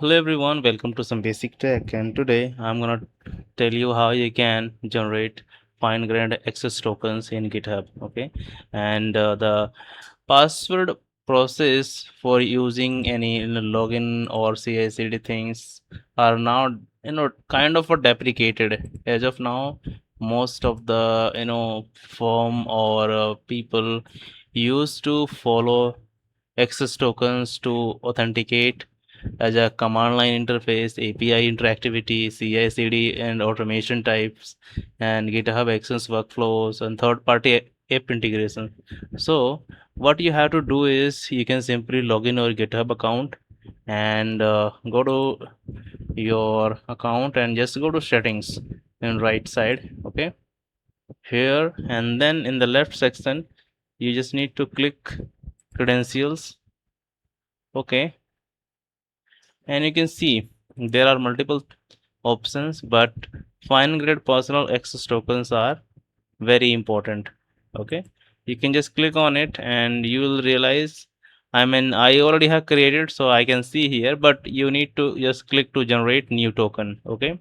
Hello everyone, welcome to some basic tech, and today I'm gonna tell you how you can generate fine-grained access tokens in GitHub. Okay, and the password process for using any login or CI/CD things are now kind of a deprecated as of now. Most of the firm or people used to follow access tokens to authenticate as a command line interface, API interactivity, CI/CD and automation types, and GitHub Actions workflows and third-party app integration. So what you have to do is you can simply log in your GitHub account and go to your account and just go to settings in right side. Okay, here, and then in the left section you just need to click credentials. Okay, and you can see there are multiple options, but fine grade personal access tokens are very important. Okay, you can just click on it and you will realize, I already have created, so I can see here, but you need to just click to generate new token. Okay,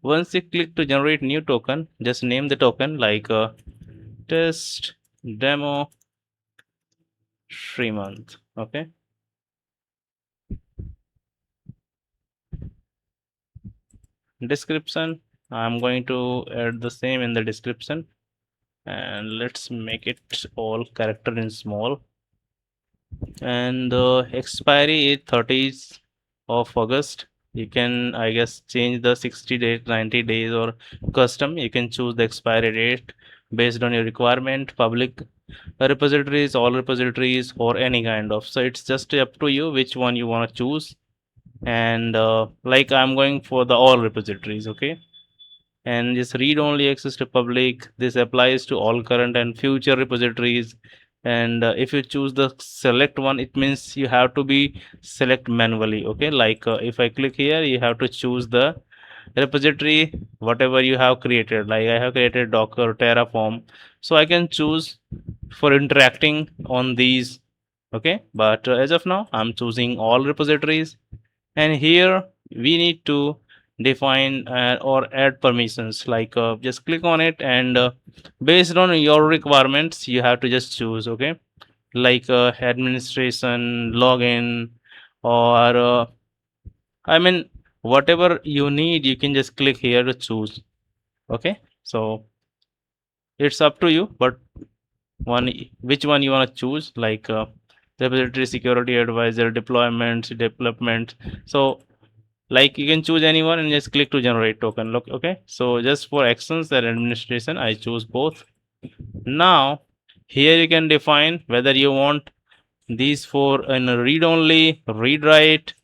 once you click to generate new token, just name the token like test demo 3 month. Okay, description, I'm going to add the same in the description, and let's make it all character in small, and the expiry is 30th of August. You can, I guess, change the 60 days, 90 days, or custom. You can choose the expiry date based on your requirement, public repositories, all repositories, or any kind of. So it's just up to you which one you want to choose. And like I'm going for the all repositories. Okay, and just read only access to public. This applies to all current and future repositories. And if you choose the select one, it means you have to be select manually. Okay, like if I click here, you have to choose the repository whatever you have created. Like I have created Docker, Terraform, so I can choose for interacting on these. Okay, but as of now I'm choosing all repositories, and here we need to define or add permissions. Like just click on it, and based on your requirements you have to just choose. Okay, like administration, login, or whatever you need, you can just click here to choose. Okay, so it's up to you, but which one you want to choose, like repository security advisor, deployment, development. So like you can choose anyone and just click to generate token. Look, okay, so just for actions and administration I choose both. Now here you can define whether you want these for in read only, read write,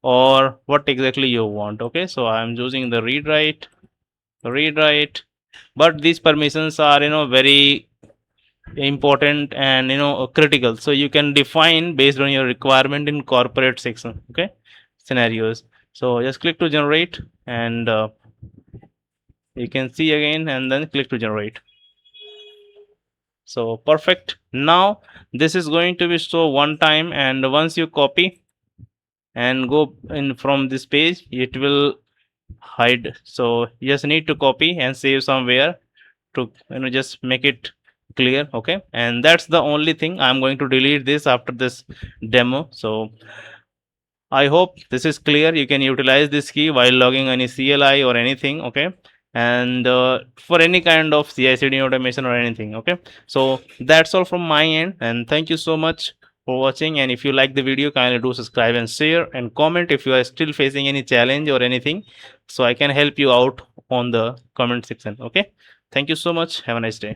or what exactly you want. Okay, so I'm choosing the read write, but these permissions are very important and critical, so you can define based on your requirement in corporate section. Okay, scenarios. So just click to generate, and you can see again, and then click to generate. So perfect. Now this is going to be show one time, and once you copy and go in from this page, it will hide. So you just need to copy and save somewhere to just make it clear. Okay, and that's the only thing. I'm going to delete this after this demo. So I hope this is clear. You can utilize this key while logging any CLI or anything. Okay, and for any kind of CI/CD automation or anything. Okay, so that's all from my end, and thank you so much for watching. And if you like the video, kindly do subscribe and share and comment if you are still facing any challenge or anything, so I can help you out on the comment section. Okay, thank you so much. Have a nice day.